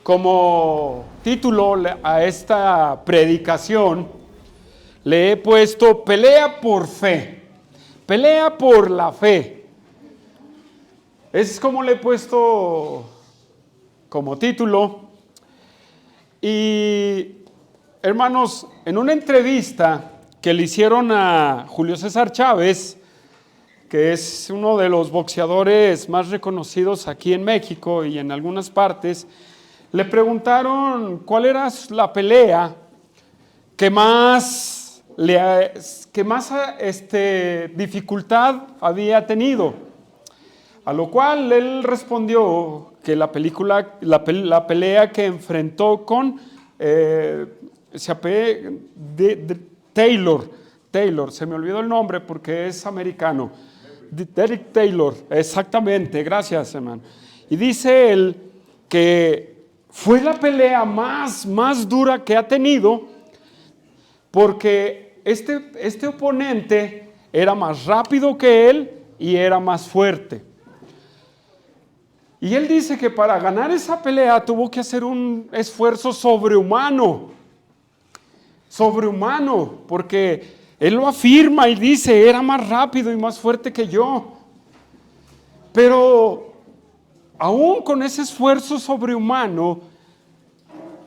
Como título a esta predicación le he puesto pelea por fe, pelea por la fe. Es como le he puesto como título. Y hermanos, en una entrevista que le hicieron a Julio César Chávez, que es uno de los boxeadores más reconocidos aquí en México y en algunas partes, le preguntaron cuál era la pelea que más dificultad había tenido. A lo cual él respondió que la pelea que enfrentó con Taylor, se me olvidó el nombre porque es americano. Derek Taylor, exactamente, gracias, hermano. Y dice él que fue la pelea más dura que ha tenido, porque este oponente era más rápido que él y era más fuerte. Y él dice que para ganar esa pelea tuvo que hacer un esfuerzo sobrehumano, porque él lo afirma y dice, era más rápido y más fuerte que yo. Pero aún con ese esfuerzo sobrehumano,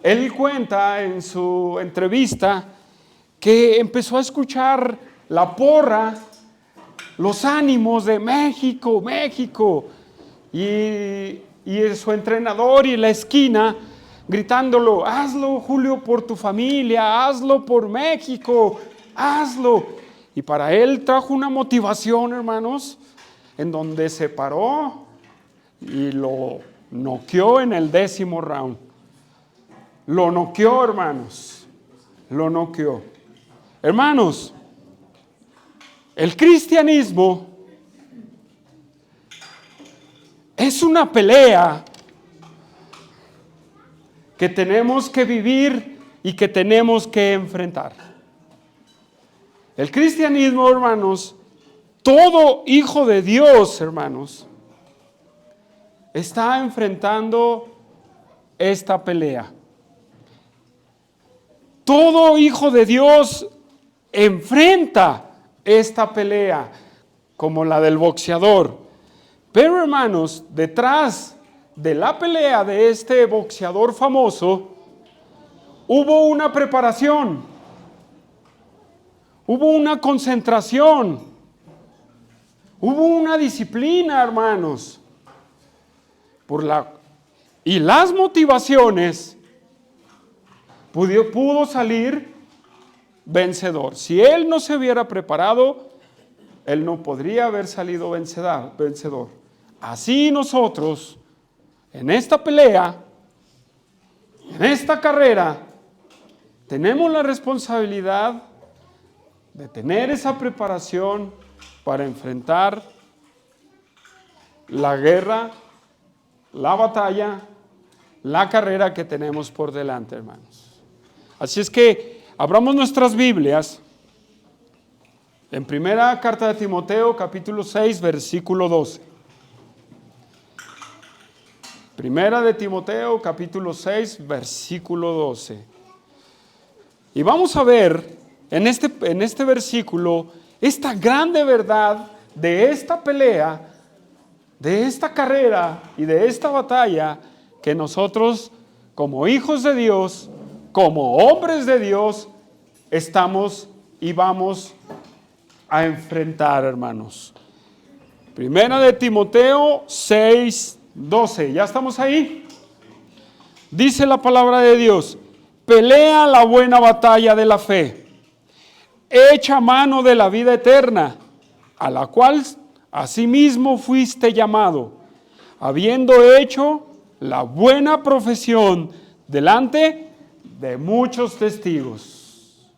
él cuenta en su entrevista que empezó a escuchar la porra, los ánimos de México, México, y su entrenador y la esquina gritándolo, hazlo Julio por tu familia, hazlo por México, hazlo. Y para él trajo una motivación, hermanos, en donde se paró y lo noqueó en el 10º round. Lo noqueó, hermanos, lo noqueó. Hermanos, el cristianismo es una pelea que tenemos que vivir y que tenemos que enfrentar. El cristianismo, hermanos, todo hijo de Dios, hermanos, está enfrentando esta pelea. Todo hijo de Dios enfrenta esta pelea como la del boxeador. Pero hermanos, detrás de la pelea de este boxeador famoso, hubo una preparación, hubo una concentración, hubo una disciplina, hermanos. Y las motivaciones pudo salir vencedor. Si él no se hubiera preparado, él no podría haber salido vencedor. Así nosotros, en esta pelea, en esta carrera, tenemos la responsabilidad de tener esa preparación para enfrentar la guerra, la batalla, la carrera que tenemos por delante, hermanos. Así es que abramos nuestras Biblias en primera carta de Timoteo, capítulo 6, versículo 12. Primera de Timoteo, capítulo 6, versículo 12. Y vamos a ver en este versículo esta grande verdad de esta pelea, de esta carrera y de esta batalla que nosotros, como hijos de Dios, como hombres de Dios, estamos y vamos a enfrentar, hermanos. Primera de Timoteo 6, 12. ¿Ya estamos ahí? Dice la palabra de Dios: pelea la buena batalla de la fe, echa mano de la vida eterna, a la cual asimismo fuiste llamado, habiendo hecho la buena profesión delante de muchos testigos.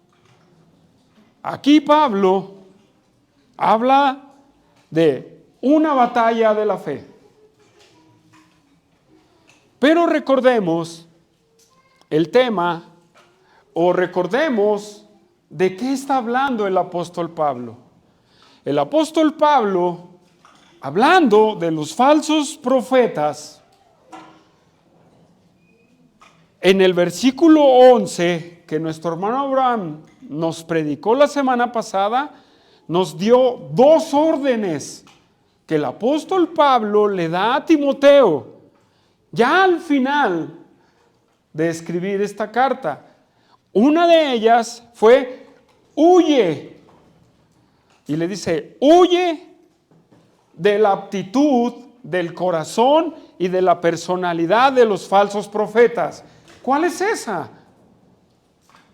Aquí Pablo habla de una batalla de la fe. Pero recordemos el tema, o recordemos de qué está hablando el apóstol Pablo. El apóstol Pablo, hablando de los falsos profetas, en el versículo 11 que nuestro hermano Abraham nos predicó la semana pasada, nos dio dos órdenes que el apóstol Pablo le da a Timoteo, ya al final de escribir esta carta. Una de ellas fue, huye. Y le dice, huye de la aptitud, del corazón y de la personalidad de los falsos profetas. ¿Cuál es esa?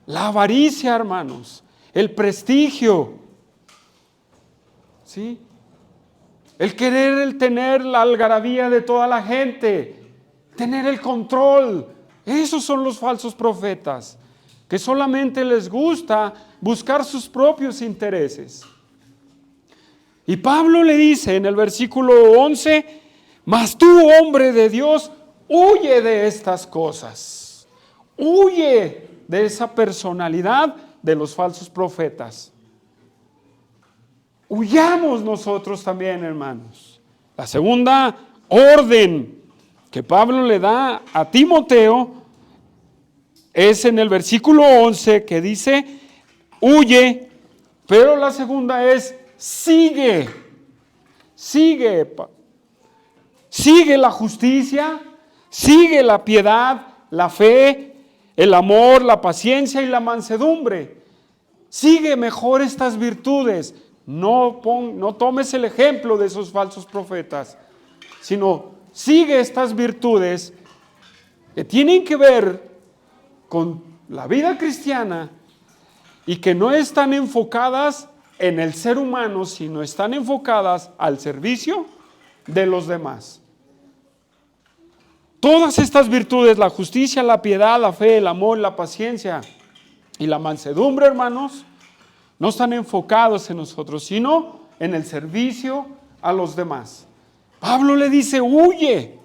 La avaricia, hermanos, el prestigio, ¿sí? El querer, el tener la algarabía de toda la gente, tener el control. Esos son los falsos profetas, que solamente les gusta buscar sus propios intereses. Y Pablo le dice en el versículo 11, mas tú, hombre de Dios, huye de estas cosas. Huye de esa personalidad de los falsos profetas. Huyamos nosotros también, hermanos. La segunda orden que Pablo le da a Timoteo es en el versículo 11 que dice, huye, pero la segunda es, sigue la justicia, sigue la piedad, la fe, el amor, la paciencia y la mansedumbre. Sigue mejor estas virtudes. No tomes el ejemplo de esos falsos profetas, sino sigue estas virtudes que tienen que ver con la vida cristiana y que no están enfocadas en el ser humano, sino están enfocadas al servicio de los demás. Todas estas virtudes, la justicia, la piedad, la fe, el amor, la paciencia y la mansedumbre, hermanos, no están enfocados en nosotros, sino en el servicio a los demás. Pablo le dice, huye.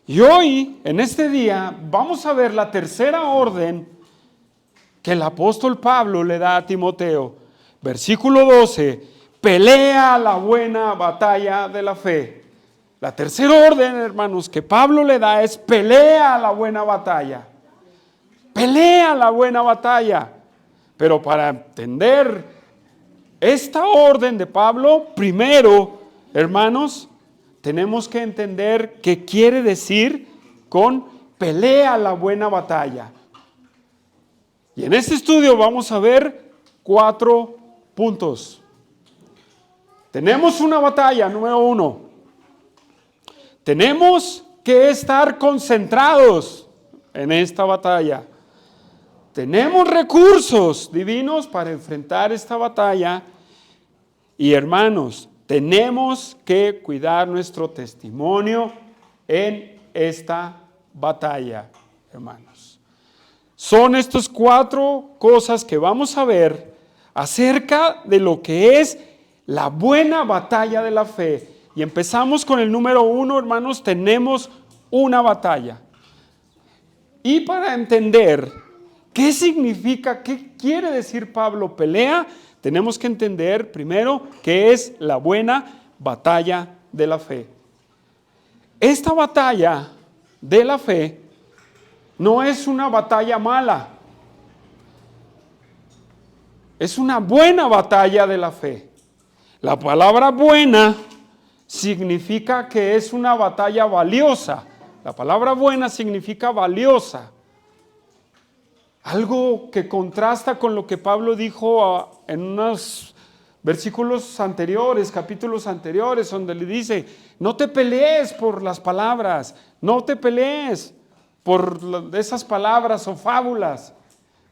Y hoy, en este día, vamos a ver la tercera orden que el apóstol Pablo le da a Timoteo. Versículo 12, pelea la buena batalla de la fe. La tercera orden, hermanos, que Pablo le da es pelea la buena batalla. Pelea la buena batalla. Pero para entender esta orden de Pablo, primero, hermanos, tenemos que entender qué quiere decir con pelea la buena batalla. Y en este estudio vamos a ver 4 puntos. Tenemos una batalla, número 1. Tenemos que estar concentrados en esta batalla. Tenemos recursos divinos para enfrentar esta batalla. Y hermanos, tenemos que cuidar nuestro testimonio en esta batalla, hermanos. Son estas 4 cosas que vamos a ver acerca de lo que es la buena batalla de la fe. Y empezamos con el número 1, hermanos, tenemos una batalla. Y para entender qué significa, qué quiere decir Pablo pelea, tenemos que entender primero qué es la buena batalla de la fe. Esta batalla de la fe no es una batalla mala, es una buena batalla de la fe. La palabra buena significa que es una batalla valiosa. La palabra buena significa valiosa. Algo que contrasta con lo que Pablo dijo en unos versículos anteriores, capítulos anteriores, donde le dice, no te pelees por las palabras, no te pelees por esas palabras o fábulas.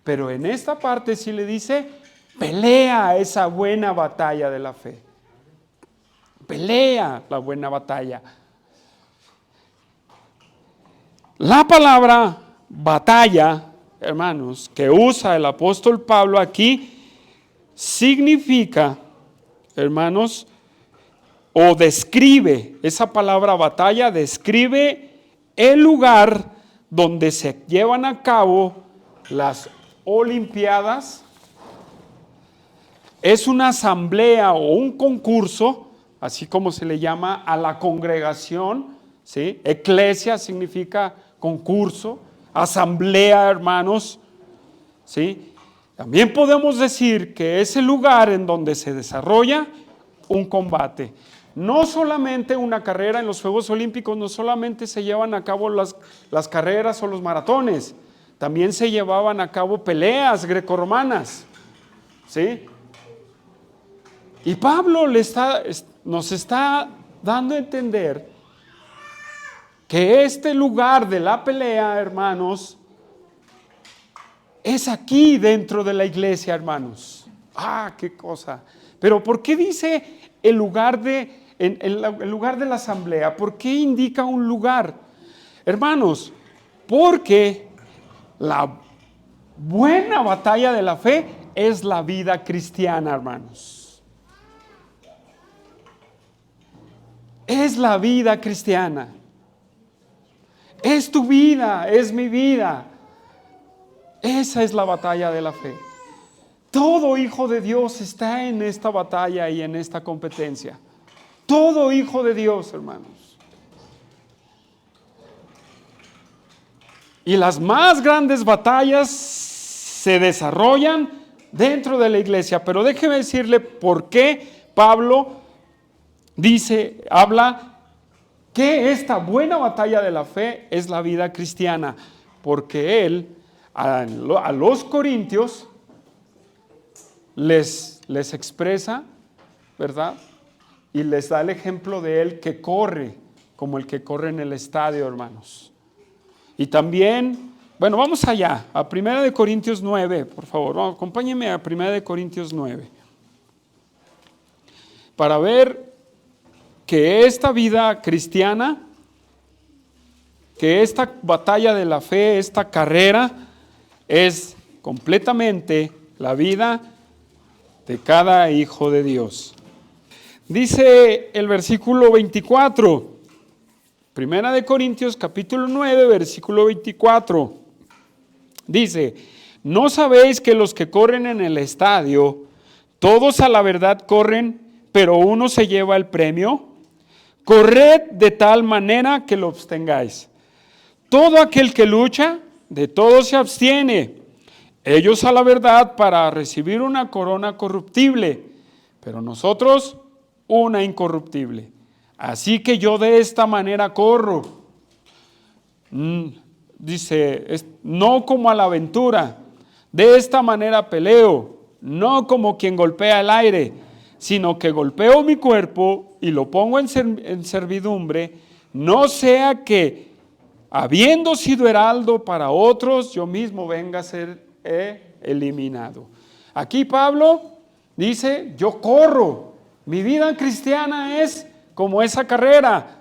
Pero en esta parte sí le dice, pelea esa buena batalla de la fe. Pelea la buena batalla. La palabra batalla, hermanos, que usa el apóstol Pablo aquí, significa, hermanos, o describe, esa palabra batalla describe el lugar donde se llevan a cabo las Olimpiadas. Es una asamblea o un concurso, así como se le llama a la congregación, ¿sí? Eclesia significa concurso, asamblea, hermanos, ¿sí? También podemos decir que es el lugar en donde se desarrolla un combate. No solamente una carrera en los Juegos Olímpicos, no solamente se llevan a cabo las carreras o los maratones, también se llevaban a cabo peleas grecorromanas, ¿sí? Y Pablo nos está dando a entender que este lugar de la pelea, hermanos, es aquí dentro de la iglesia, hermanos. ¡Ah, qué cosa! Pero ¿por qué dice el lugar el lugar de la asamblea? ¿Por qué indica un lugar? Hermanos, porque la buena batalla de la fe es la vida cristiana, hermanos. Es la vida cristiana. Es tu vida, es mi vida. Esa es la batalla de la fe. Todo hijo de Dios está en esta batalla y en esta competencia. Todo hijo de Dios, hermanos. Y las más grandes batallas se desarrollan dentro de la iglesia. Pero déjeme decirle por qué Pablo habla que esta buena batalla de la fe es la vida cristiana. Porque él a los corintios les expresa, ¿verdad? Y les da el ejemplo de él que corre como el que corre en el estadio, hermanos. Y también, bueno, vamos allá, a 1 Corintios 9, por favor, acompáñenme a 1 Corintios 9, para ver que esta vida cristiana, que esta batalla de la fe, esta carrera, es completamente la vida de cada hijo de Dios. Dice el versículo 24, 1 Corintios capítulo 9, versículo 24, dice: ¿no sabéis que los que corren en el estadio, todos a la verdad corren, pero uno se lleva el premio? Corred de tal manera que lo obtengáis. Todo aquel que lucha, de todo se abstiene. Ellos a la verdad para recibir una corona corruptible, pero nosotros una incorruptible. Así que yo de esta manera corro. Dice, no como a la aventura, de esta manera peleo, no como quien golpea el aire, sino que golpeo mi cuerpo y lo pongo en servidumbre, no sea que, habiendo sido heraldo para otros, yo mismo venga a ser eliminado. Aquí Pablo dice, yo corro, mi vida cristiana es como esa carrera.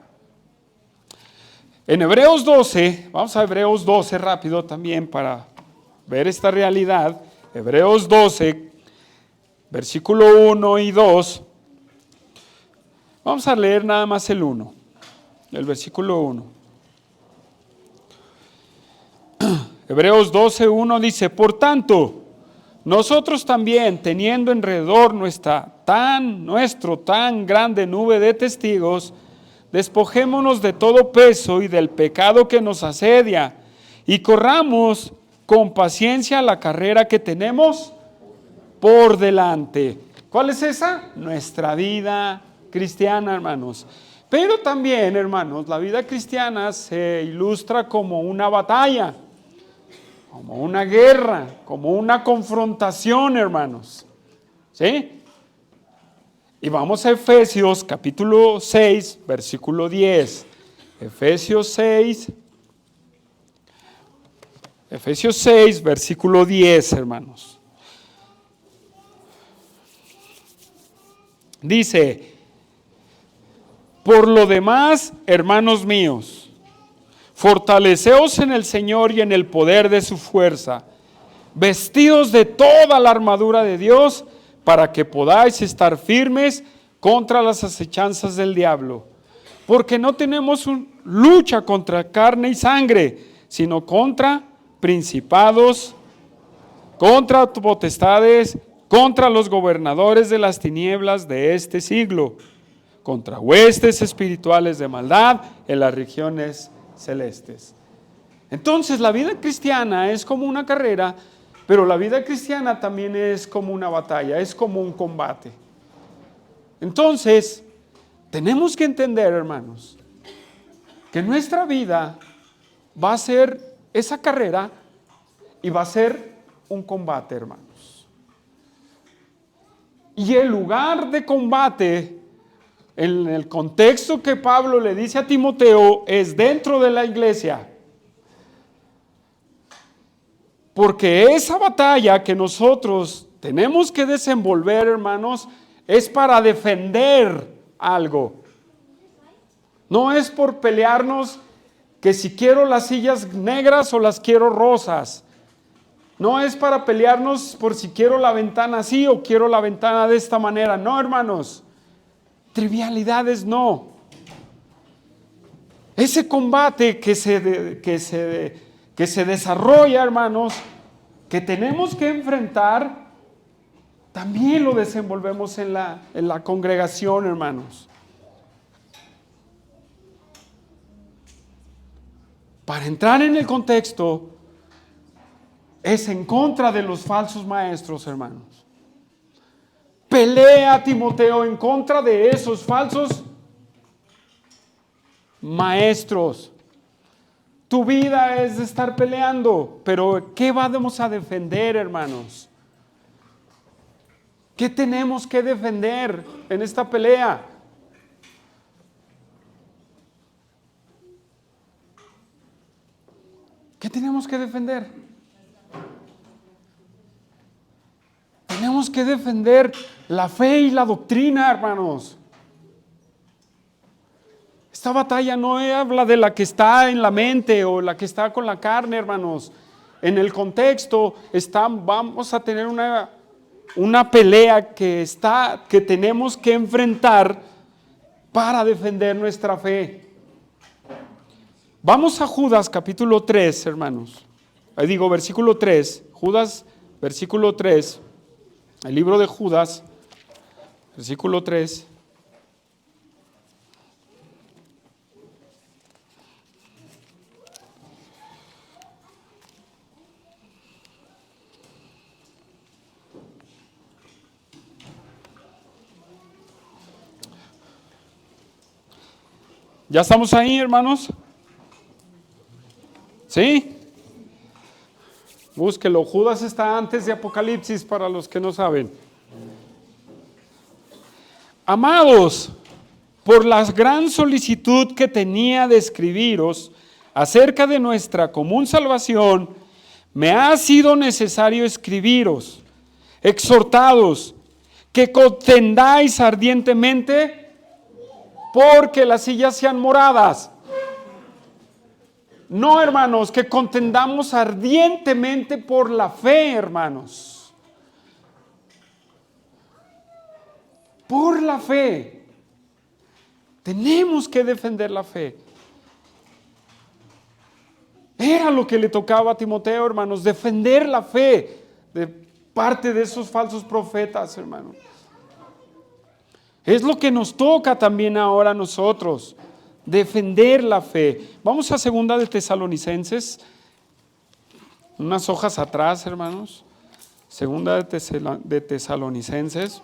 En Hebreos 12, vamos a Hebreos 12 rápido también para ver esta realidad. Hebreos 12, versículo 1 y 2. Vamos a leer nada más el 1, el versículo 1. Hebreos 12, 1 dice: por tanto, nosotros también, teniendo alrededor nuestra tan grande nube de testigos, despojémonos de todo peso y del pecado que nos asedia, y corramos con paciencia la carrera que tenemos por delante. ¿Cuál es esa? Nuestra vida cristiana, hermanos. Pero también, hermanos, la vida cristiana se ilustra como una batalla, como una guerra, como una confrontación, hermanos. ¿Sí? Y vamos a Efesios capítulo 6, versículo 10. Efesios 6, versículo 10, hermanos. Dice: por lo demás, hermanos míos, fortaleceos en el Señor y en el poder de su fuerza, vestidos de toda la armadura de Dios, para que podáis estar firmes contra las acechanzas del diablo. Porque no tenemos lucha contra carne y sangre, sino contra principados, contra potestades, contra los gobernadores de las tinieblas de este siglo, contra huestes espirituales de maldad en las regiones celestes. Entonces la vida cristiana es como una carrera, pero la vida cristiana también es como una batalla, es como un combate. Entonces, tenemos que entender, hermanos, que nuestra vida va a ser esa carrera y va a ser un combate, hermanos. Y el lugar de combate, en el contexto que Pablo le dice a Timoteo, es dentro de la iglesia. Porque esa batalla que nosotros tenemos que desenvolver, hermanos, es para defender algo. No es por pelearnos que si quiero las sillas negras o las quiero rosas. No es para pelearnos por si quiero la ventana así o quiero la ventana de esta manera. No, hermanos. Trivialidades no. Ese combate que se desarrolla, hermanos, que tenemos que enfrentar, también lo desenvolvemos en la congregación, hermanos. Para entrar en el contexto, es en contra de los falsos maestros, hermanos. Pelea, Timoteo, en contra de esos falsos maestros. Tu vida es de estar peleando, pero ¿qué vamos a defender, hermanos? ¿Qué tenemos que defender en esta pelea? ¿Qué tenemos que defender? Tenemos que defender la fe y la doctrina, hermanos. Esta batalla no habla de la que está en la mente o la que está con la carne, hermanos. En el contexto vamos a tener una pelea que tenemos que enfrentar para defender nuestra fe. Vamos a Judas capítulo 3, hermanos. Ahí digo versículo 3, Judas versículo 3, el libro de Judas, versículo 3. ¿Ya estamos ahí, hermanos? ¿Sí? Búsquelo. Judas está antes de Apocalipsis para los que no saben. Amados, por la gran solicitud que tenía de escribiros acerca de nuestra común salvación, me ha sido necesario escribiros, exhortados, que contendáis ardientemente porque las sillas sean moradas. No, hermanos, que contendamos ardientemente por la fe, hermanos. Por la fe. Tenemos que defender la fe. Era lo que le tocaba a Timoteo, hermanos, defender la fe de parte de esos falsos profetas, hermanos. Es lo que nos toca también ahora a nosotros, defender la fe. Vamos a 2 de Tesalonicenses, unas hojas atrás, hermanos. 2 de Tesalonicenses.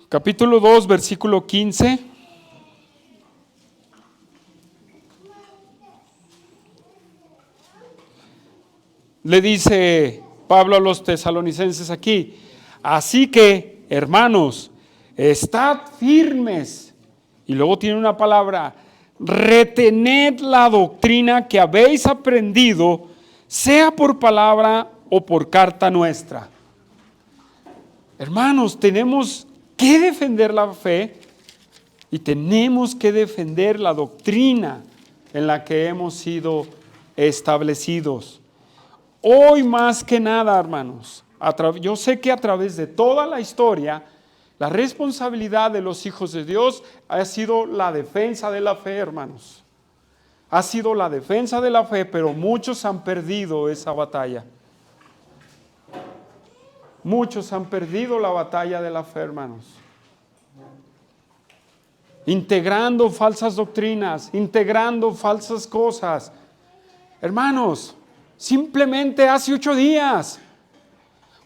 Capítulo 2, versículo 15. Le dice Pablo a los tesalonicenses aquí: así que, hermanos, estad firmes. Y luego tiene una palabra: retened la doctrina que habéis aprendido, sea por palabra o por carta nuestra. Hermanos, tenemos que defender la fe y tenemos que defender la doctrina en la que hemos sido establecidos. Hoy más que nada, hermanos, yo sé que a través de toda la historia, la responsabilidad de los hijos de Dios ha sido la defensa de la fe, hermanos. Ha sido la defensa de la fe, pero muchos han perdido esa batalla. Muchos han perdido la batalla de la fe, hermanos. Integrando falsas doctrinas, integrando falsas cosas. Hermanos, simplemente hace 8 días,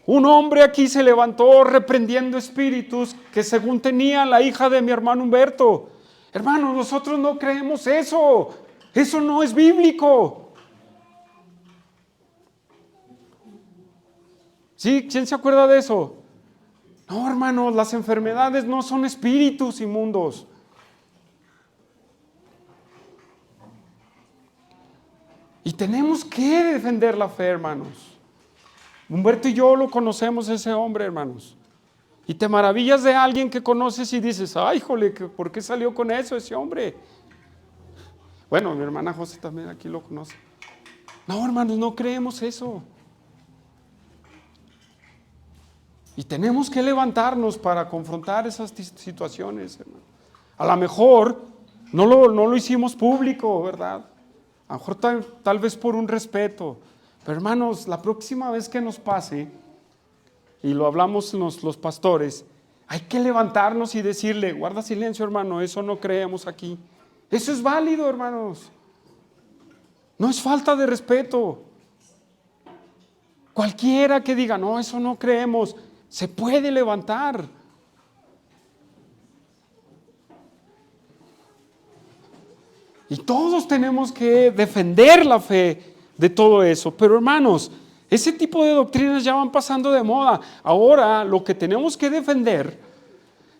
un hombre aquí se levantó reprendiendo espíritus que según tenía la hija de mi hermano Humberto. Hermanos, nosotros no creemos eso. Eso no es bíblico. ¿Sí? ¿Quién se acuerda de eso? No, hermanos, las enfermedades no son espíritus inmundos. Y tenemos que defender la fe, hermanos. Humberto y yo lo conocemos, ese hombre, hermanos. Y te maravillas de alguien que conoces y dices, ay, jole, ¿por qué salió con eso ese hombre? Bueno, mi hermana José también aquí lo conoce. No, hermanos, no creemos eso. Y tenemos que levantarnos para confrontar esas situaciones, hermano. A lo mejor no lo hicimos público, ¿verdad? A lo mejor tal vez por un respeto. Pero hermanos, la próxima vez que nos pase, y lo hablamos los pastores, hay que levantarnos y decirle, guarda silencio, hermano, eso no creemos aquí. Eso es válido, hermanos. No es falta de respeto. Cualquiera que diga, no, eso no creemos, se puede levantar. Y todos tenemos que defender la fe de todo eso. Pero hermanos, ese tipo de doctrinas ya van pasando de moda. Ahora lo que tenemos que defender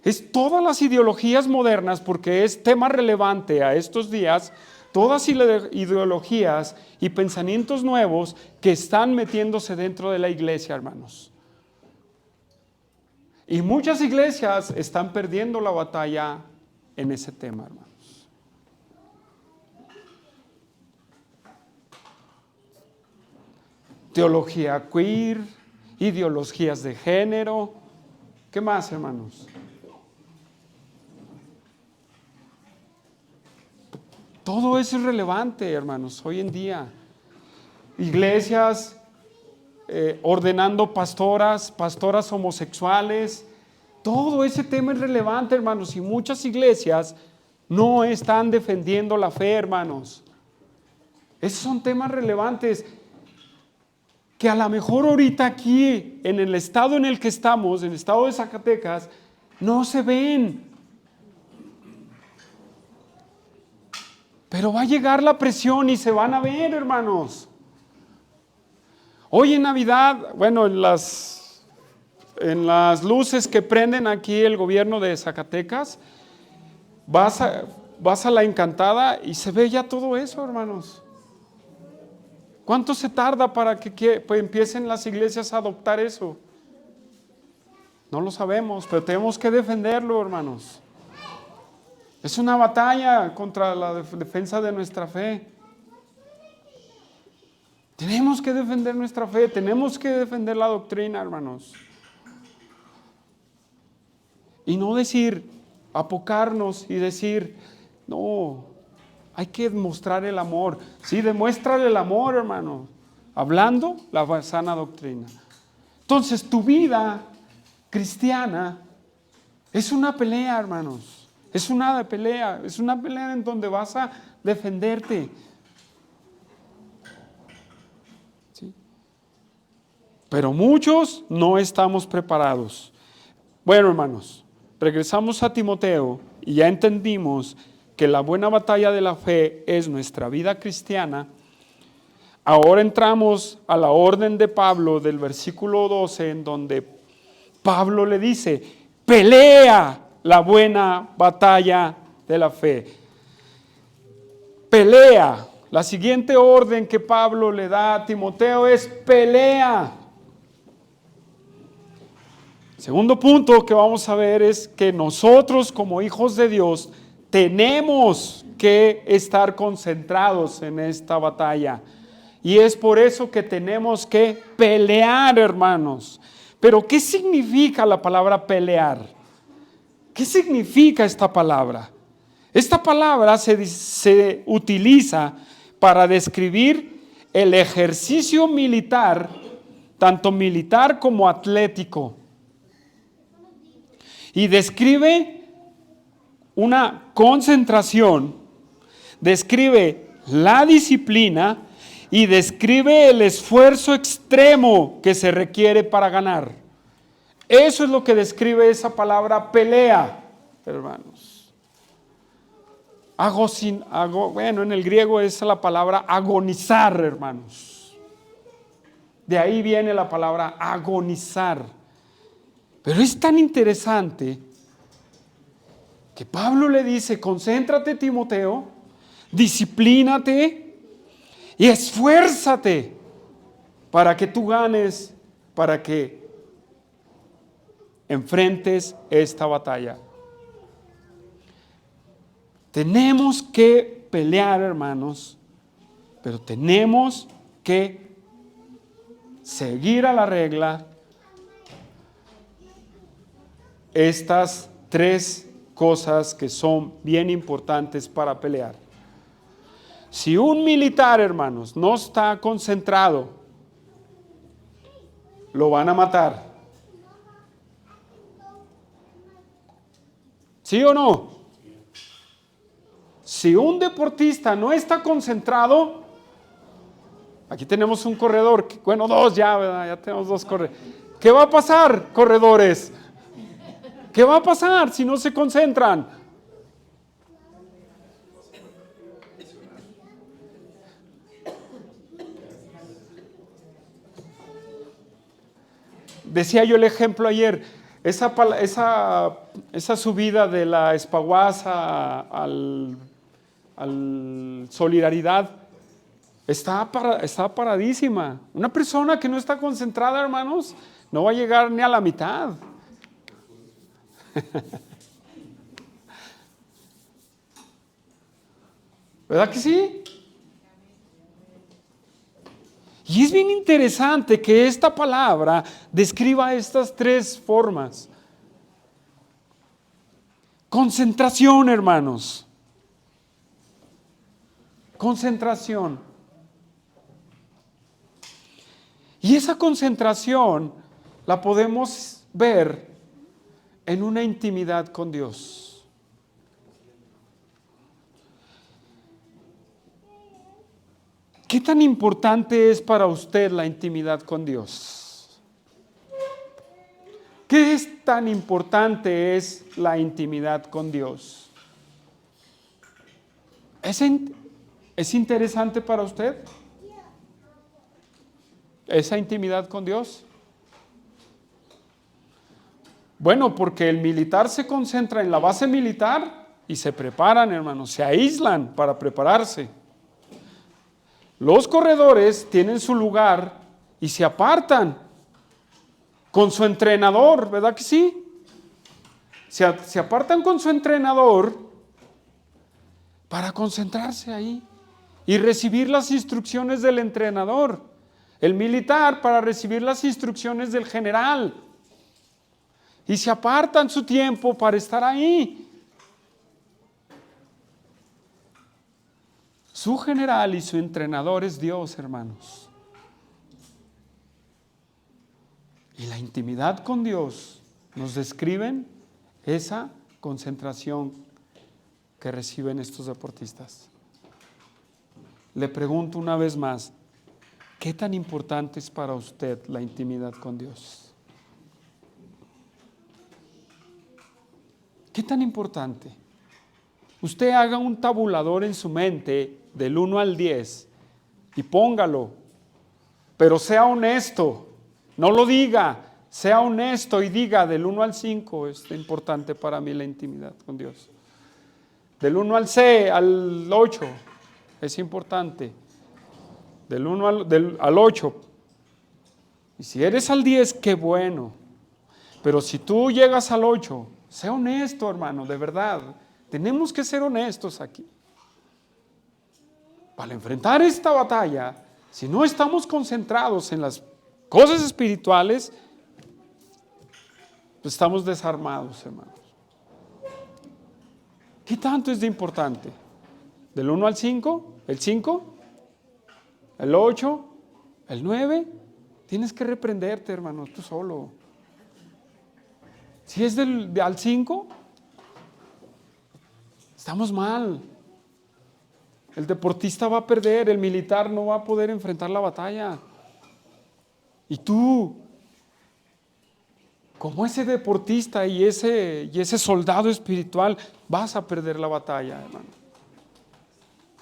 es todas las ideologías modernas, porque es tema relevante a estos días, todas ideologías y pensamientos nuevos que están metiéndose dentro de la iglesia, hermanos. Y muchas iglesias están perdiendo la batalla en ese tema, hermanos. Teología queer, ideologías de género. ¿Qué más, hermanos? Todo eso es relevante, hermanos, hoy en día. Iglesias ordenando pastoras homosexuales. Todo ese tema es relevante, hermanos, y muchas iglesias no están defendiendo la fe, hermanos. Esos son temas relevantes que a lo mejor ahorita aquí, en el estado en el que estamos, en el estado de Zacatecas, no se ven. Pero va a llegar la presión y se van a ver, hermanos. Hoy en Navidad, bueno, en las luces que prenden aquí el gobierno de Zacatecas, vas a la Encantada y se ve ya todo eso, hermanos. ¿Cuánto se tarda para que pues, empiecen las iglesias a adoptar eso? No lo sabemos, pero tenemos que defenderlo, hermanos. Es una batalla contra la defensa de nuestra fe. Tenemos que defender nuestra fe, tenemos que defender la doctrina, hermanos. Y no apocarnos y decir, no, hay que mostrar el amor. Sí, demuéstrale el amor, hermano, hablando la sana doctrina. Entonces, tu vida cristiana es una pelea, hermanos. Es una pelea en donde vas a defenderte. ¿Sí? Pero muchos no estamos preparados. Bueno, hermanos, regresamos a Timoteo y ya entendimos que la buena batalla de la fe es nuestra vida cristiana. Ahora entramos a la orden de Pablo del versículo 12, en donde Pablo le dice, pelea la buena batalla de la fe. Pelea. La siguiente orden que Pablo le da a Timoteo es pelea. Segundo punto que vamos a ver es que nosotros como hijos de Dios tenemos que estar concentrados en esta batalla. Y es por eso que tenemos que pelear, hermanos. Pero ¿qué significa la palabra pelear? ¿Qué significa esta palabra? Esta palabra se utiliza para describir el ejercicio militar tanto militar como atlético. Y describe una concentración, describe la disciplina y describe el esfuerzo extremo que se requiere para ganar. Eso es lo que describe esa palabra pelea, hermanos. Bueno, en el griego es la palabra agonizar, hermanos. De ahí viene la palabra agonizar. Pero es tan interesante que Pablo le dice: concéntrate, Timoteo, disciplínate y esfuérzate para que tú ganes, para que enfrentes esta batalla. Tenemos que pelear, hermanos, pero tenemos que seguir a la regla estas tres cosas que son bien importantes para pelear. Si un militar, hermanos, no está concentrado, lo van a matar. ¿Sí o no? Si un deportista no está concentrado, aquí tenemos un corredor, bueno, dos ya, ¿verdad? Ya tenemos dos corredores. ¿Qué va a pasar, corredores? ¿Qué va a pasar si no se concentran? Decía yo el ejemplo ayer, esa subida de la Espaguasa al Solidaridad está paradísima. Una persona que no está concentrada, hermanos, no va a llegar ni a la mitad. ¿Verdad que sí? Y es bien interesante que esta palabra describa estas tres formas. Concentración, hermanos. Concentración. Y esa concentración la podemos ver en una intimidad con Dios. ¿Qué tan importante es para usted la intimidad con Dios? ¿Qué es tan importante es la intimidad con Dios? ¿Es interesante para usted esa intimidad con Dios? Bueno, porque el militar se concentra en la base militar y se preparan, hermanos, se aíslan para prepararse. Los corredores tienen su lugar y se apartan con su entrenador, ¿verdad que sí? Se apartan con su entrenador para concentrarse ahí y recibir las instrucciones del entrenador. El militar para recibir las instrucciones del general. Y se apartan su tiempo para estar ahí. Su general y su entrenador es Dios, hermanos. Y la intimidad con Dios nos describen esa concentración que reciben estos deportistas. Le pregunto una vez más, ¿qué tan importante es para usted la intimidad con Dios? ¿Qué tan importante? Usted haga un tabulador en su mente del 1 al 10 y póngalo, pero sea honesto, no lo diga, sea honesto y diga del 1 al 5, es importante para mí la intimidad con Dios. Del 1 al 8 es importante, del 1 al 8, y si eres al 10, qué bueno, pero si tú llegas al 8, sea honesto, hermano, de verdad. Tenemos que ser honestos aquí. Para enfrentar esta batalla, si no estamos concentrados en las cosas espirituales, pues estamos desarmados, hermanos. ¿Qué tanto es de importante? ¿Del 1 al 5? ¿El 5? ¿El 8? ¿El 9? Tienes que reprenderte, hermano, tú solo. Si es al 5, estamos mal. El deportista va a perder, el militar no va a poder enfrentar la batalla. Y tú, como ese deportista y ese soldado espiritual, vas a perder la batalla, hermano.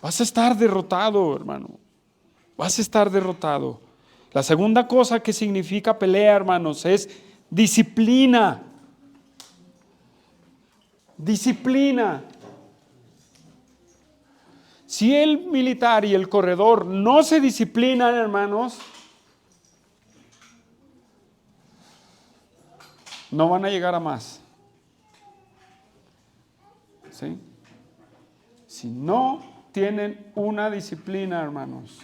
Vas a estar derrotado, hermano. Vas a estar derrotado. La segunda cosa que significa pelea, hermanos, es disciplina. Disciplina. Si el militar y el corredor no se disciplinan, hermanos, no van a llegar a más. ¿Sí? Si no tienen una disciplina, hermanos.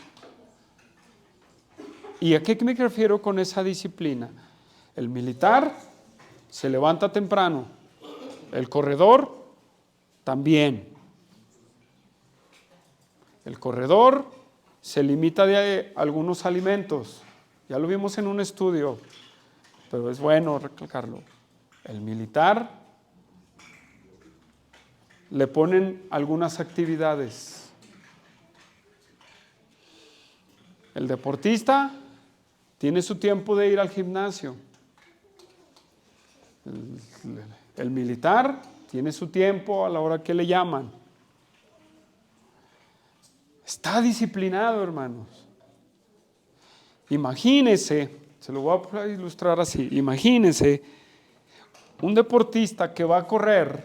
¿Y a qué me refiero con esa disciplina? El militar se levanta temprano, el corredor también. El corredor se limita de algunos alimentos, ya lo vimos en un estudio, pero es bueno recalcarlo. El militar le ponen algunas actividades. El deportista tiene su tiempo de ir al gimnasio. El militar tiene su tiempo a la hora que le llaman. Está disciplinado, hermanos. Imagínense, se lo voy a ilustrar así. Imagínense un deportista que va a correr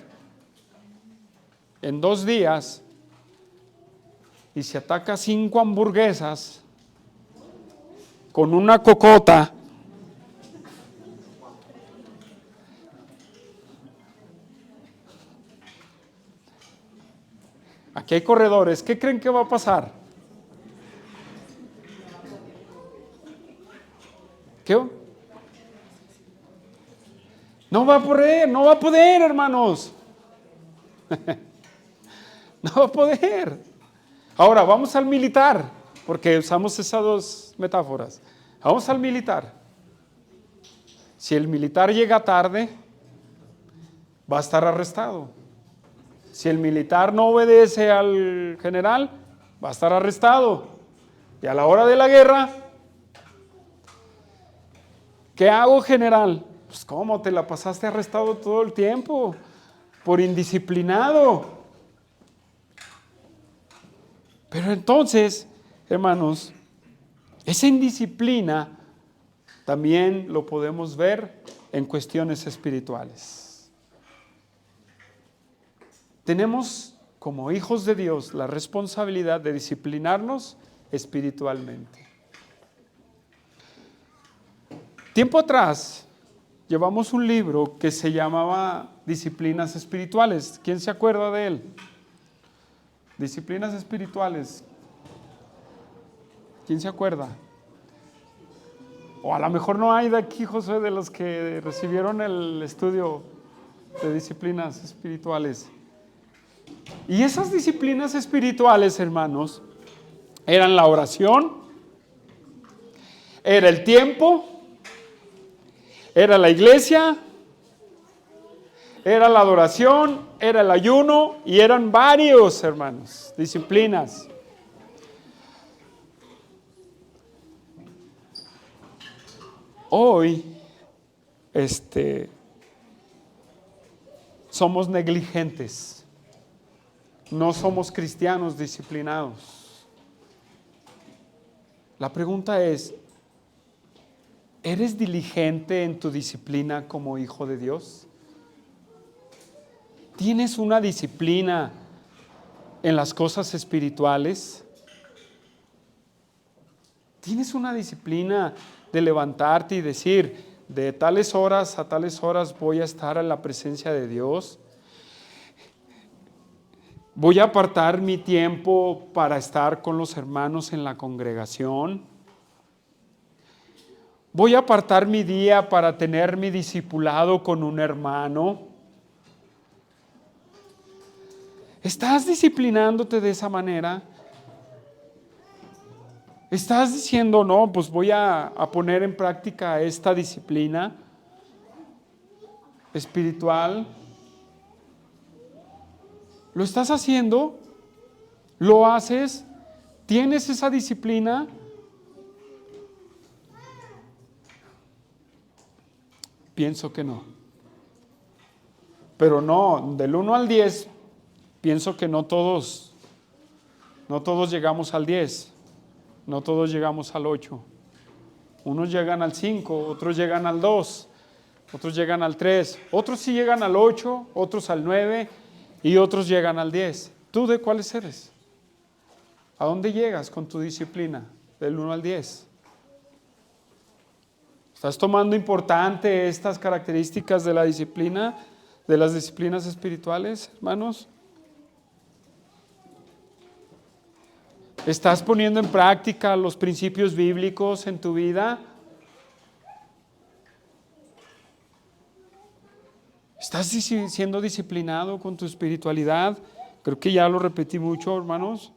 en 2 días y se ataca 5 hamburguesas con una cocota. Aquí hay corredores. ¿Qué creen que va a pasar? ¿Qué? No va a poder, hermanos. No va a poder. Ahora, vamos al militar, porque usamos esas 2 metáforas. Vamos al militar. Si el militar llega tarde, va a estar arrestado. Si el militar no obedece al general, va a estar arrestado. Y a la hora de la guerra, ¿qué hago, general? Pues ¿cómo? Te la pasaste arrestado todo el tiempo, por indisciplinado. Pero entonces, hermanos, esa indisciplina también lo podemos ver en cuestiones espirituales. Tenemos como hijos de Dios la responsabilidad de disciplinarnos espiritualmente. Tiempo atrás llevamos un libro que se llamaba Disciplinas Espirituales. ¿Quién se acuerda de él? Disciplinas Espirituales. ¿Quién se acuerda? O a lo mejor no hay de aquí, José, de los que recibieron el estudio de disciplinas espirituales. Y esas disciplinas espirituales, hermanos, eran la oración, era el tiempo, era la iglesia, era la adoración, era el ayuno y eran varios, hermanos, disciplinas. Hoy, somos negligentes. No somos cristianos disciplinados. La pregunta es, ¿eres diligente en tu disciplina como hijo de Dios? ¿Tienes una disciplina en las cosas espirituales? ¿Tienes una disciplina de levantarte y decir, de tales horas a tales horas voy a estar en la presencia de Dios? Voy a apartar mi tiempo para estar con los hermanos en la congregación. Voy a apartar mi día para tener mi discipulado con un hermano. ¿Estás disciplinándote de esa manera? Estás diciendo, no, pues voy a poner en práctica esta disciplina espiritual. ¿Lo estás haciendo? ¿Lo haces? ¿Tienes esa disciplina? Pienso que no. Pero no, del 1 al 10, pienso que no todos llegamos al 10. No todos llegamos al 8. Unos llegan al 5, otros llegan al 2, otros llegan al 3, otros sí llegan al 8, otros al 9 y otros llegan al 10. ¿Tú de cuáles eres? ¿A dónde llegas con tu disciplina? Del 1 al 10. ¿Estás tomando importante estas características de la disciplina, de las disciplinas espirituales, hermanos? ¿Estás poniendo en práctica los principios bíblicos en tu vida? ¿Estás siendo disciplinado con tu espiritualidad? Creo que ya lo repetí mucho, hermanos.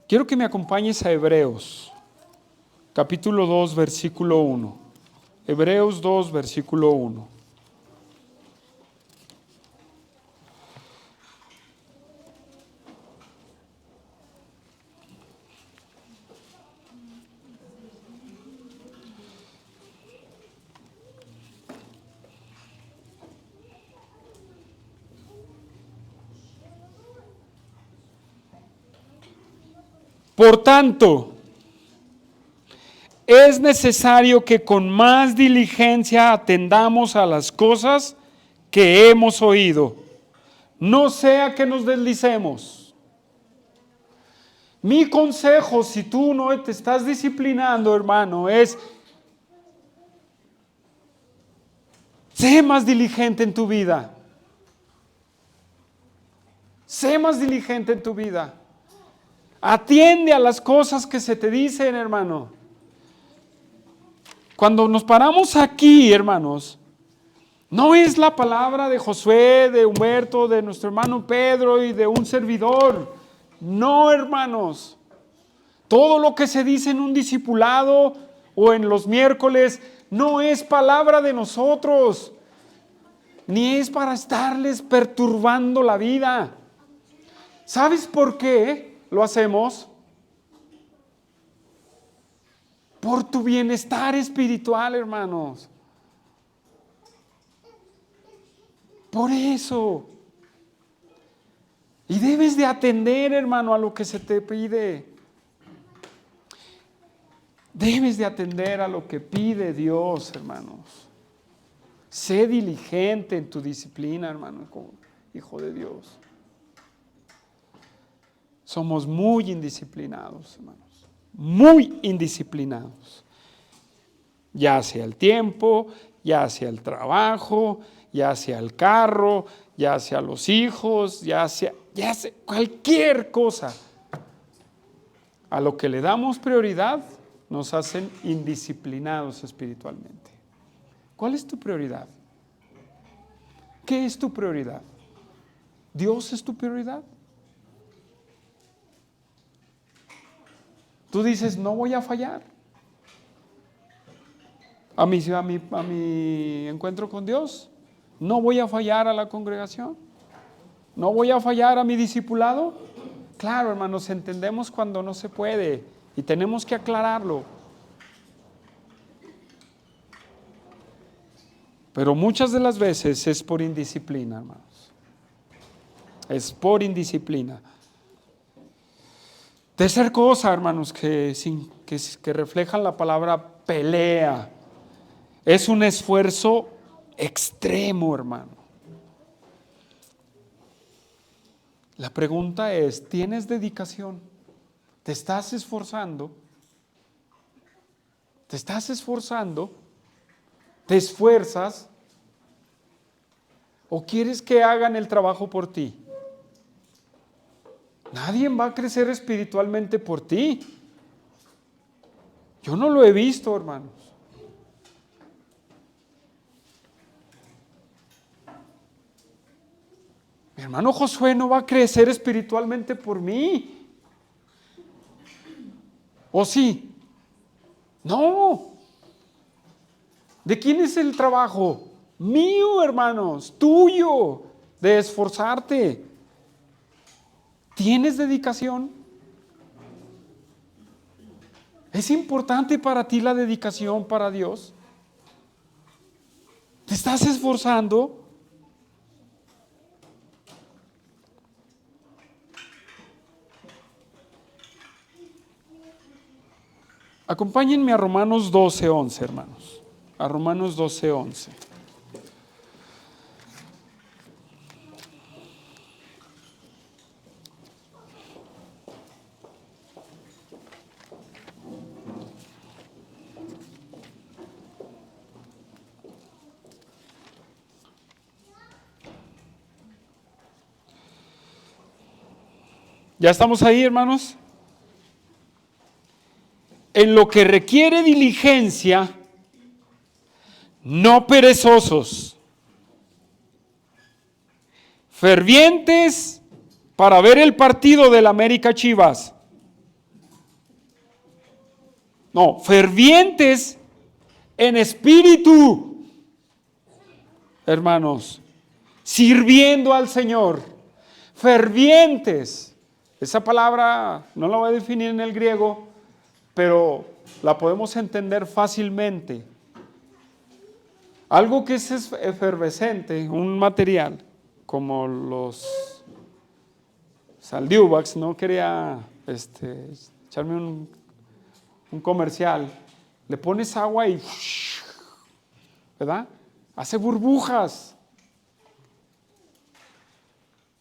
Quiero que me acompañes a Hebreos, capítulo 2, versículo 1. Hebreos 2, versículo 1. Por tanto, es necesario que con más diligencia atendamos a las cosas que hemos oído, no sea que nos deslicemos. Mi consejo, si tú no te estás disciplinando, hermano, es: sé más diligente en tu vida. Sé más diligente en tu vida. Atiende a las cosas que se te dicen, hermano. Cuando nos paramos aquí, hermanos, no es la palabra de Josué, de Humberto, de nuestro hermano Pedro y de un servidor. No, hermanos. Todo lo que se dice en un discipulado o en los miércoles no es palabra de nosotros, ni es para estarles perturbando la vida. ¿Sabes por qué lo hacemos? Por tu bienestar espiritual, hermanos. Por eso. Y debes de atender, hermano, a lo que se te pide. Debes de atender a lo que pide Dios, hermanos. Sé diligente en tu disciplina, hermano, como hijo de Dios. Somos muy indisciplinados, hermanos. Muy indisciplinados. Ya sea el tiempo, ya sea el trabajo, ya sea el carro, ya sea los hijos, ya sea cualquier cosa. A lo que le damos prioridad nos hacen indisciplinados espiritualmente. ¿Cuál es tu prioridad? ¿Qué es tu prioridad? ¿Dios es tu prioridad? Tú dices, no voy a fallar a mi encuentro con Dios. No voy a fallar a la congregación. No voy a fallar a mi discipulado. Claro, hermanos, entendemos cuando no se puede y tenemos que aclararlo. Pero muchas de las veces es por indisciplina, hermanos. Es por indisciplina. Tercer cosa, hermanos, que reflejan la palabra pelea. Es un esfuerzo extremo, hermano. La pregunta es, ¿tienes dedicación? ¿Te estás esforzando? ¿Te estás esforzando? ¿Te esfuerzas? ¿O quieres que hagan el trabajo por ti? Nadie va a crecer espiritualmente por ti. Yo no lo he visto, hermanos. hermano Josué no va a crecer espiritualmente por mí. ¿O sí? No. ¿De quién es el trabajo? Mío, hermanos, tuyo, de esforzarte. ¿Tienes dedicación? ¿Es importante para ti la dedicación para Dios? ¿Te estás esforzando? Acompáñenme a Romanos 12:11, hermanos. A Romanos 12:11. ¿Ya estamos ahí, hermanos? En lo que requiere diligencia, no perezosos, fervientes para ver el partido del América Chivas. No, fervientes en espíritu, hermanos, sirviendo al Señor, fervientes. Esa palabra no la voy a definir en el griego, pero la podemos entender fácilmente. Algo que es efervescente, un material, como los Saldiubax, no quería echarme un comercial, le pones agua y, ¿verdad? Hace burbujas.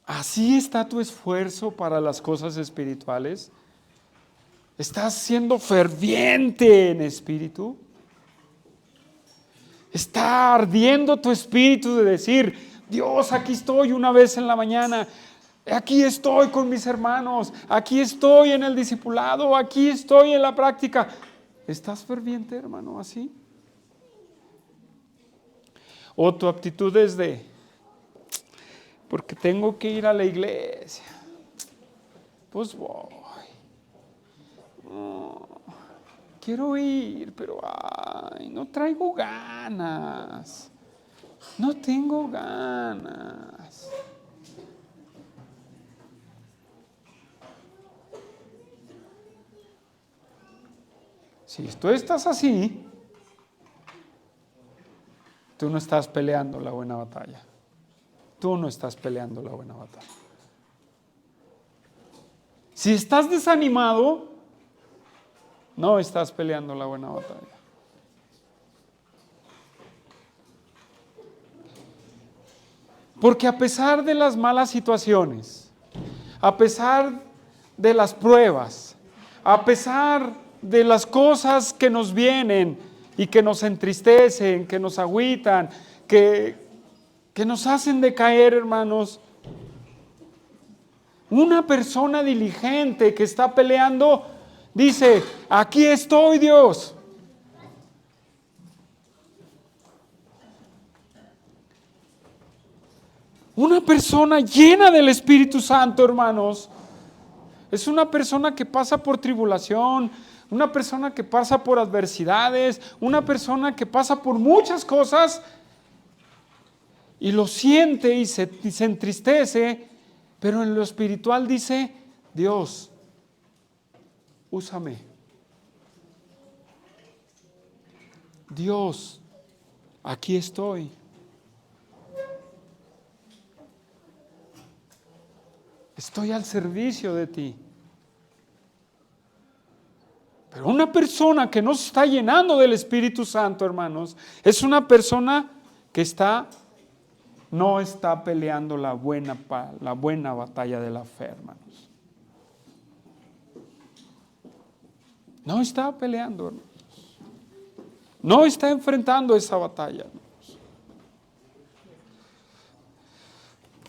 ¿Así está tu esfuerzo para las cosas espirituales? ¿Estás siendo ferviente en espíritu? ¿Está ardiendo tu espíritu de decir, Dios, aquí estoy una vez en la mañana, aquí estoy con mis hermanos, aquí estoy en el discipulado, aquí estoy en la práctica? ¿Estás ferviente, hermano, así? ¿O tu actitud es porque tengo que ir a la iglesia? Pues voy. No, quiero ir, pero no traigo ganas. No tengo ganas. Si tú estás así, tú no estás peleando la buena batalla. Tú no estás peleando la buena batalla. Si estás desanimado, no estás peleando la buena batalla. Porque a pesar de las malas situaciones, a pesar de las pruebas, a pesar de las cosas que nos vienen y que nos entristecen, que nos agüitan, que nos hacen decaer, hermanos, una persona diligente que está peleando dice, aquí estoy, Dios. Una persona llena del Espíritu Santo, hermanos, es una persona que pasa por tribulación, una persona que pasa por adversidades, una persona que pasa por muchas cosas y lo siente y se entristece, pero en lo espiritual dice, Dios, úsame. Dios, aquí estoy. Estoy al servicio de ti. Pero una persona que no se está llenando del Espíritu Santo, hermanos, es una persona que no está peleando la buena batalla de la fe, hermanos. No está peleando, hermanos. No está enfrentando esa batalla, hermanos.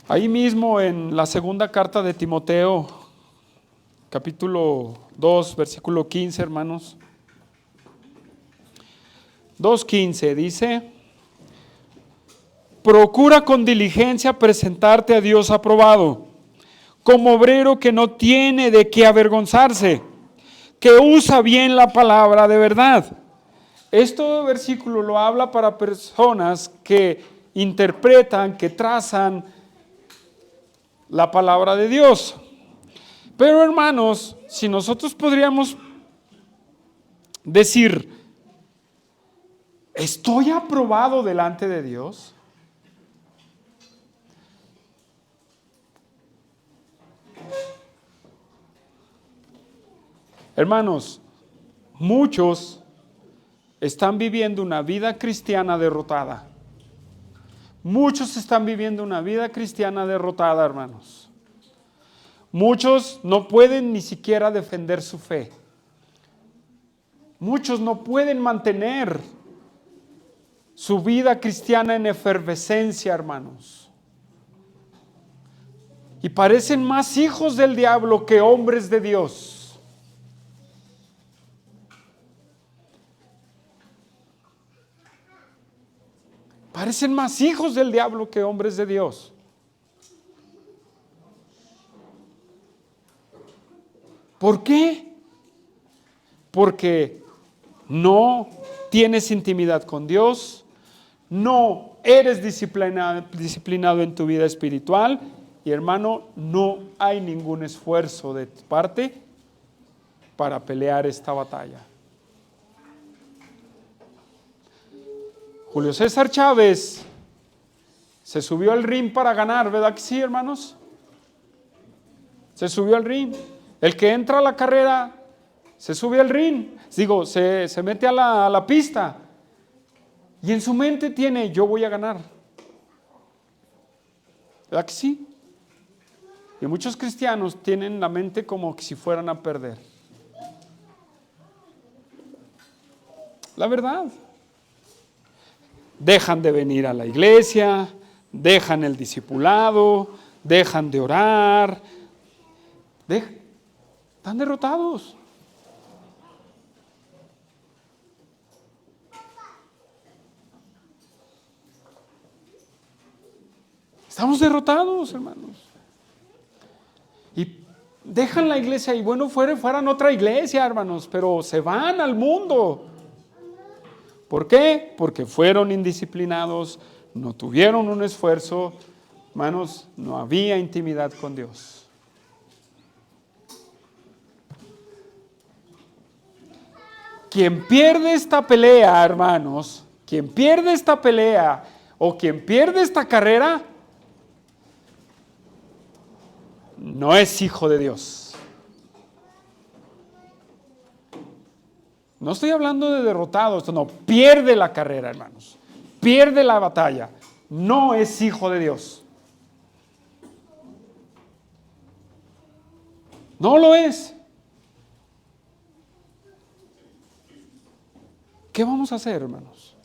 Ahí mismo en la segunda carta de Timoteo, capítulo 2, versículo 15, hermanos. 2:15 dice, procura con diligencia presentarte a Dios aprobado, como obrero que no tiene de qué avergonzarse, que usa bien la palabra de verdad. Este versículo lo habla para personas que interpretan, que trazan la palabra de Dios. Pero hermanos, si nosotros podríamos decir, ¿estoy aprobado delante de Dios? Hermanos, muchos están viviendo una vida cristiana derrotada. Muchos están viviendo una vida cristiana derrotada, hermanos. Muchos no pueden ni siquiera defender su fe. Muchos no pueden mantener su vida cristiana en efervescencia, hermanos. Y parecen más hijos del diablo que hombres de Dios. Parecen más hijos del diablo que hombres de Dios. ¿Por qué? Porque no tienes intimidad con Dios, no eres disciplinado en tu vida espiritual y, hermano, no hay ningún esfuerzo de tu parte para pelear esta batalla. Julio César Chávez se subió al ring para ganar, ¿verdad que sí, hermanos? Se subió al ring. El que entra a la carrera se sube al ring, se mete a la pista y en su mente tiene, yo voy a ganar. ¿Verdad que sí? Y muchos cristianos tienen la mente como que si fueran a perder. La verdad. Dejan de venir a la iglesia, dejan el discipulado, dejan de orar, están derrotados. Estamos derrotados, hermanos. Y dejan la iglesia y bueno, fueran otra iglesia, hermanos, pero se van al mundo. ¿Por qué? Porque fueron indisciplinados, no tuvieron un esfuerzo, hermanos, no había intimidad con Dios. Quien pierde esta pelea, hermanos, quien pierde esta pelea o quien pierde esta carrera, no es hijo de Dios. No estoy hablando de derrotados, no, pierde la carrera, hermanos. Pierde la batalla. No es hijo de Dios. No lo es. ¿Qué vamos a hacer, hermanos?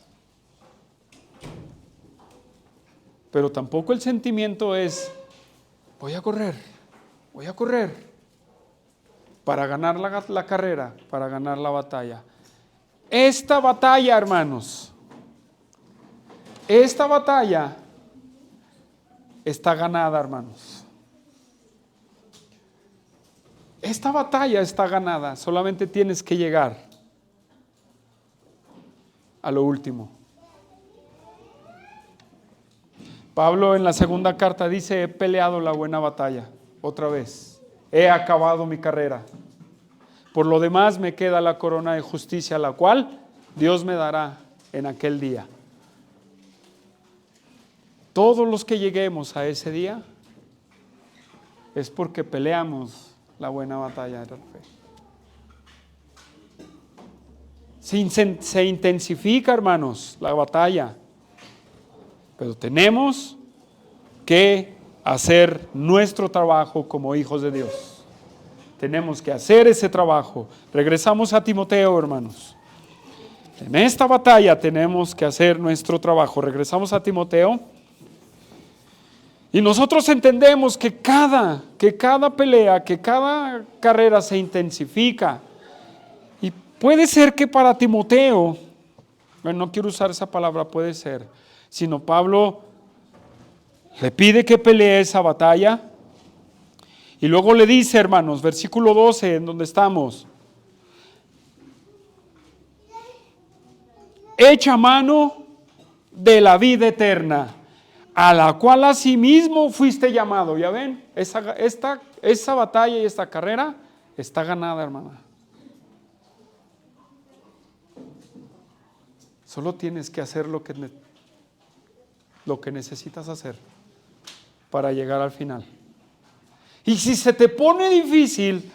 Pero tampoco el sentimiento es, voy a correr para ganar la carrera, para ganar la batalla. Esta batalla, hermanos, esta batalla está ganada, hermanos. Esta batalla está ganada, solamente tienes que llegar a lo último. Pablo en la segunda carta dice, he peleado la buena batalla, otra vez, he acabado mi carrera. Por lo demás me queda la corona de justicia, la cual Dios me dará en aquel día. Todos los que lleguemos a ese día es porque peleamos la buena batalla de la fe. Se intensifica, hermanos, la batalla, pero tenemos que hacer nuestro trabajo como hijos de Dios. Tenemos que hacer ese trabajo. Regresamos a Timoteo, hermanos. En esta batalla tenemos que hacer nuestro trabajo. Regresamos a Timoteo. Y nosotros entendemos que cada pelea, que cada carrera se intensifica. Y puede ser que para Timoteo, bueno, no quiero usar esa palabra puede ser, sino Pablo Le pide que pelee esa batalla. Y luego le dice, hermanos, versículo 12, en donde estamos. Echa mano de la vida eterna, a la cual asimismo fuiste llamado. Ya ven, esa batalla y esta carrera está ganada, hermana. Solo tienes que hacer lo que necesitas hacer para llegar al final. Y si se te pone difícil,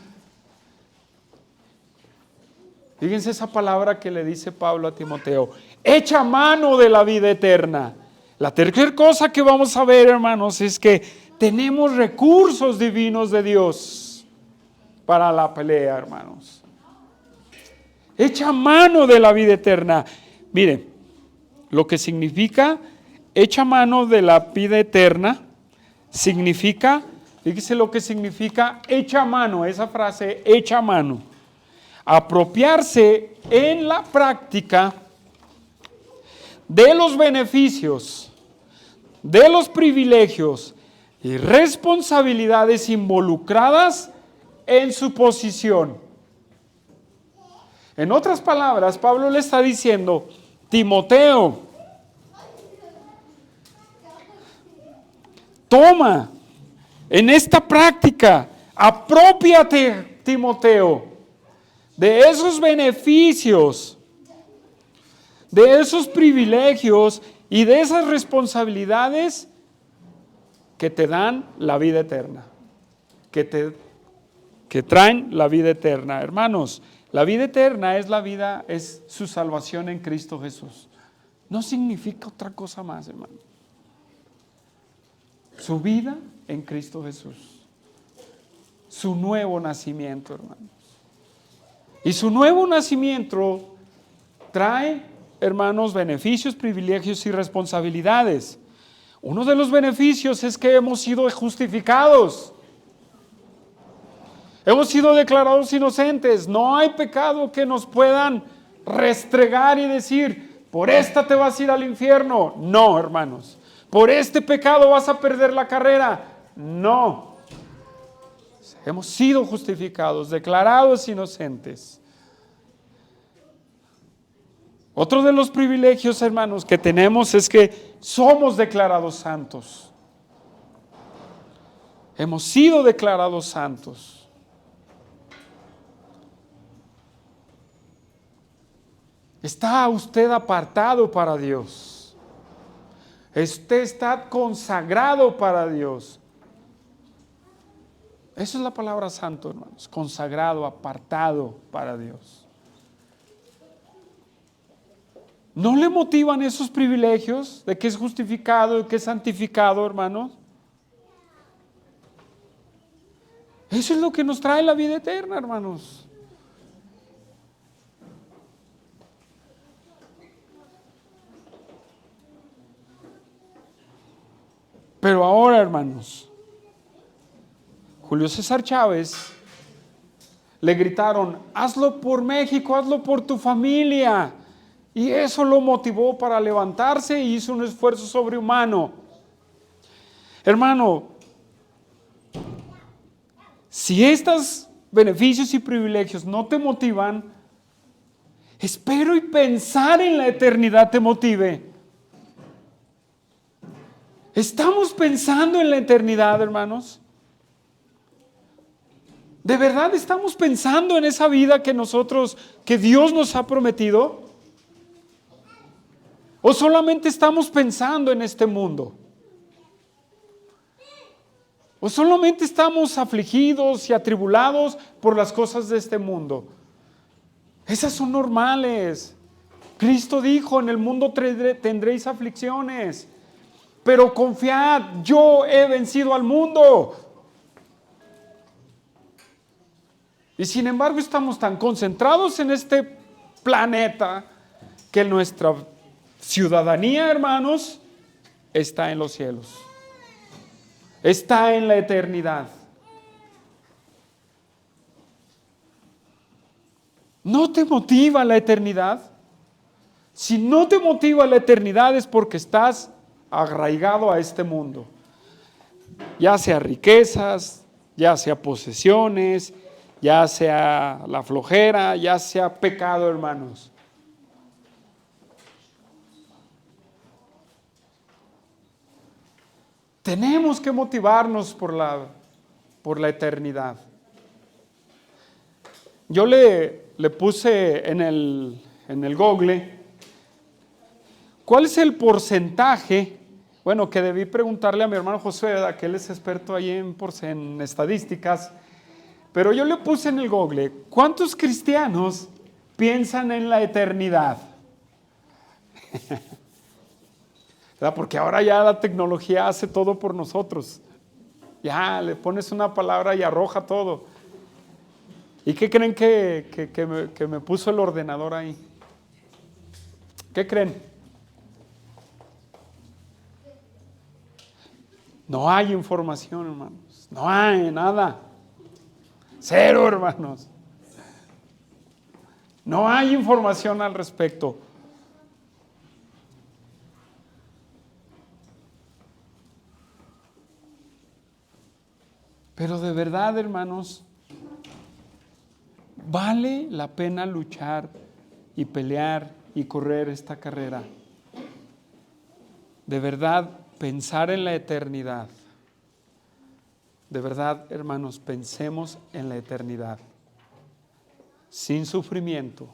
fíjense esa palabra que le dice Pablo a Timoteo: echa mano de la vida eterna. La tercera cosa que vamos a ver, hermanos, es que tenemos recursos divinos de Dios para la pelea, hermanos. Echa mano de la vida eterna. Mire, lo que significa echa mano de la vida eterna, significa, fíjese lo que significa echa mano, esa frase, echa mano. Apropiarse en la práctica de los beneficios, de los privilegios y responsabilidades involucradas en su posición. En otras palabras, Pablo le está diciendo: Timoteo, toma en esta práctica, aprópiate, Timoteo, de esos beneficios, de esos privilegios y de esas responsabilidades que te dan la vida eterna, que traen la vida eterna. Hermanos, la vida eterna es su salvación en Cristo Jesús. No significa otra cosa más, hermano. Su vida en Cristo Jesús. Su nuevo nacimiento, hermanos. Y su nuevo nacimiento trae, hermanos, beneficios, privilegios y responsabilidades. Uno de los beneficios es que hemos sido justificados. Hemos sido declarados inocentes. No hay pecado que nos puedan restregar y decir: por esta te vas a ir al infierno. No, hermanos. Por este pecado vas a perder la carrera. No. Hemos sido justificados, declarados inocentes. Otro de los privilegios, hermanos, que tenemos es que somos declarados santos. Hemos sido declarados santos. ¿Está usted apartado para Dios? Usted está consagrado para Dios. Esa es la palabra santo, hermanos. Consagrado, apartado para Dios. ¿No le motivan esos privilegios de que es justificado, de que es santificado, hermanos? Eso es lo que nos trae la vida eterna, hermanos. Pero ahora, hermanos, Julio César Chávez le gritaron: hazlo por México, hazlo por tu familia. Y eso lo motivó para levantarse y hizo un esfuerzo sobrehumano. Hermano, si estos beneficios y privilegios no te motivan, espero y pensar en la eternidad te motive. ¿Estamos pensando en la eternidad, hermanos? ¿De verdad estamos pensando en esa vida que Dios nos ha prometido? ¿O solamente estamos pensando en este mundo? ¿O solamente estamos afligidos y atribulados por las cosas de este mundo? Esas son normales. Cristo dijo: en el mundo tendréis aflicciones, pero confiad, yo he vencido al mundo. Y sin embargo estamos tan concentrados en este planeta que nuestra ciudadanía, hermanos, está en los cielos. Está en la eternidad. ¿No te motiva la eternidad? Si no te motiva la eternidad es porque estás arraigado a este mundo. ya sea riquezas, ya sea posesiones, ya sea la flojera, ya sea pecado, hermanos. Tenemos que motivarnos por la eternidad. Yo le puse en el Google, ¿cuál es el porcentaje? Bueno, que debí preguntarle a mi hermano José, ¿verdad? Que él es experto ahí en estadísticas, pero yo le puse en el Google, ¿cuántos cristianos piensan en la eternidad? ¿Verdad? Porque ahora ya la tecnología hace todo por nosotros. Ya le pones una palabra y arroja todo. ¿Y qué creen que me puso el ordenador ahí? ¿Qué creen? No hay información, hermanos. No hay nada. Cero, hermanos. No hay información al respecto. Pero de verdad, hermanos, vale la pena luchar y pelear y correr esta carrera. De verdad, pensar en la eternidad. De verdad, hermanos, pensemos en la eternidad. Sin sufrimiento,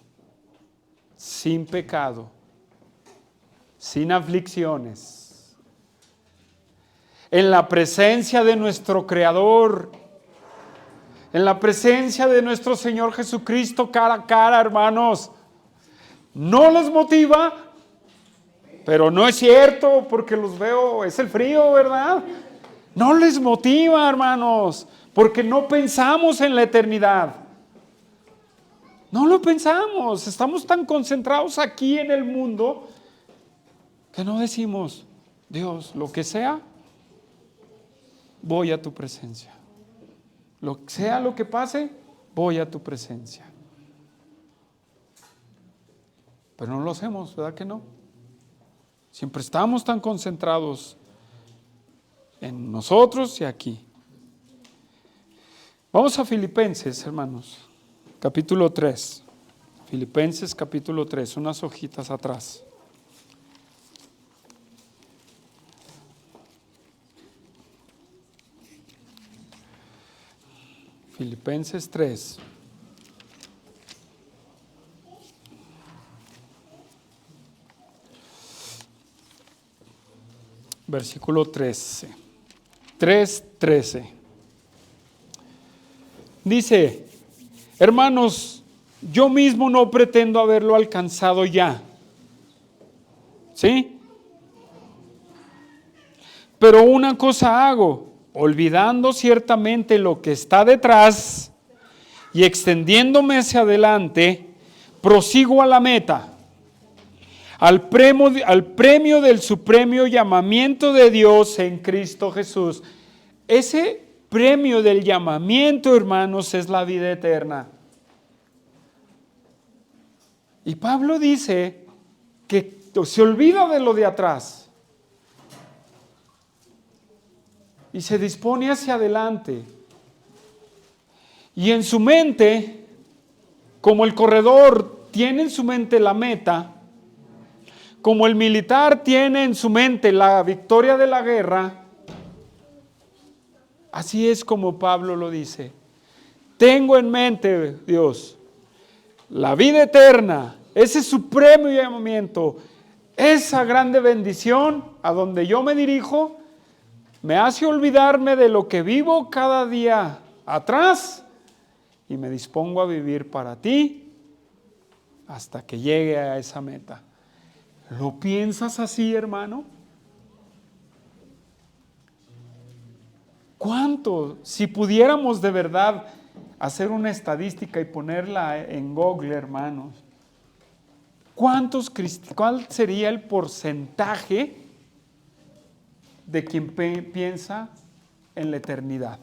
sin pecado, sin aflicciones. En la presencia de nuestro Creador, en la presencia de nuestro Señor Jesucristo cara a cara, hermanos. ¿No les motiva? Pero no es cierto, porque los veo, es el frío, ¿verdad? No les motiva, hermanos, porque no pensamos en la eternidad. No lo pensamos, estamos tan concentrados aquí en el mundo que no decimos, Dios, lo que sea, voy a tu presencia. Lo que sea lo que pase, voy a tu presencia. Pero no lo hacemos, ¿verdad que no? Siempre estamos tan concentrados en nosotros y aquí. Vamos a Filipenses, hermanos, capítulo 3. Filipenses capítulo 3, unas hojitas atrás. Filipenses 3. Versículo 13. 3:13. Dice, hermanos, yo mismo no pretendo haberlo alcanzado ya. ¿Sí? Pero una cosa hago, olvidando ciertamente lo que está detrás y extendiéndome hacia adelante, prosigo a la meta, al premio del supremo llamamiento de Dios en Cristo Jesús. Ese premio del llamamiento, hermanos, es la vida eterna. Y Pablo dice que se olvida de lo de atrás y se dispone hacia adelante. Y en su mente, como el corredor tiene en su mente la meta, como el militar tiene en su mente la victoria de la guerra, así es como Pablo lo dice. Tengo en mente, Dios, la vida eterna, ese supremo llamamiento, esa grande bendición a donde yo me dirijo, me hace olvidarme de lo que vivo cada día atrás y me dispongo a vivir para ti hasta que llegue a esa meta. ¿Lo piensas así, hermano? ¿Cuánto? Si pudiéramos de verdad hacer una estadística y ponerla en Google, hermanos, ¿cuál sería el porcentaje de quien piensa en la eternidad?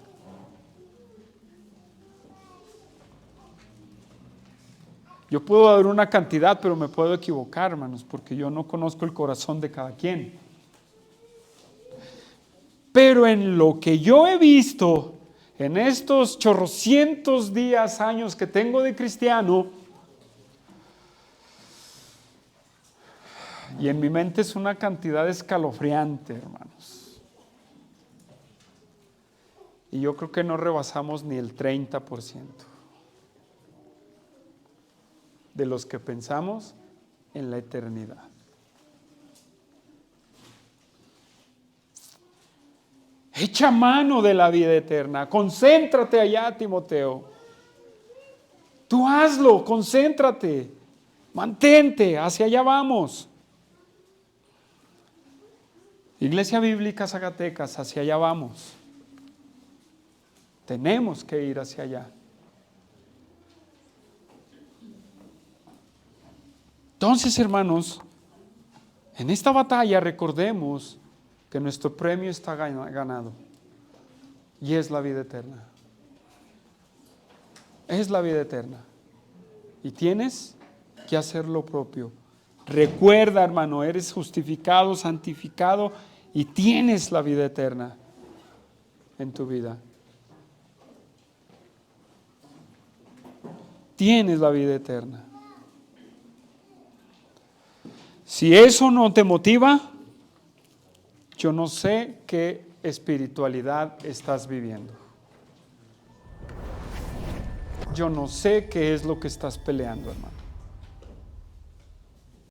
Yo puedo dar una cantidad, pero me puedo equivocar, hermanos, porque yo no conozco el corazón de cada quien. Pero en lo que yo he visto, en estos chorrocientos días, años que tengo de cristiano, y en mi mente es una cantidad escalofriante, hermanos. Y yo creo que no rebasamos ni el 30% de los que pensamos en la eternidad. Echa mano de la vida eterna. Concéntrate allá, Timoteo. Tú hazlo, concéntrate. Mantente, hacia allá vamos. Iglesia Bíblica Zacatecas, hacia allá vamos. Tenemos que ir hacia allá. Entonces, hermanos, en esta batalla recordemos que nuestro premio está ganado y es la vida eterna. Es la vida eterna. Y tienes que hacer lo propio. Recuerda, hermano, eres justificado, santificado y tienes la vida eterna en tu vida. Tienes la vida eterna. Si eso no te motiva, yo no sé qué espiritualidad estás viviendo. Yo no sé qué es lo que estás peleando, hermano.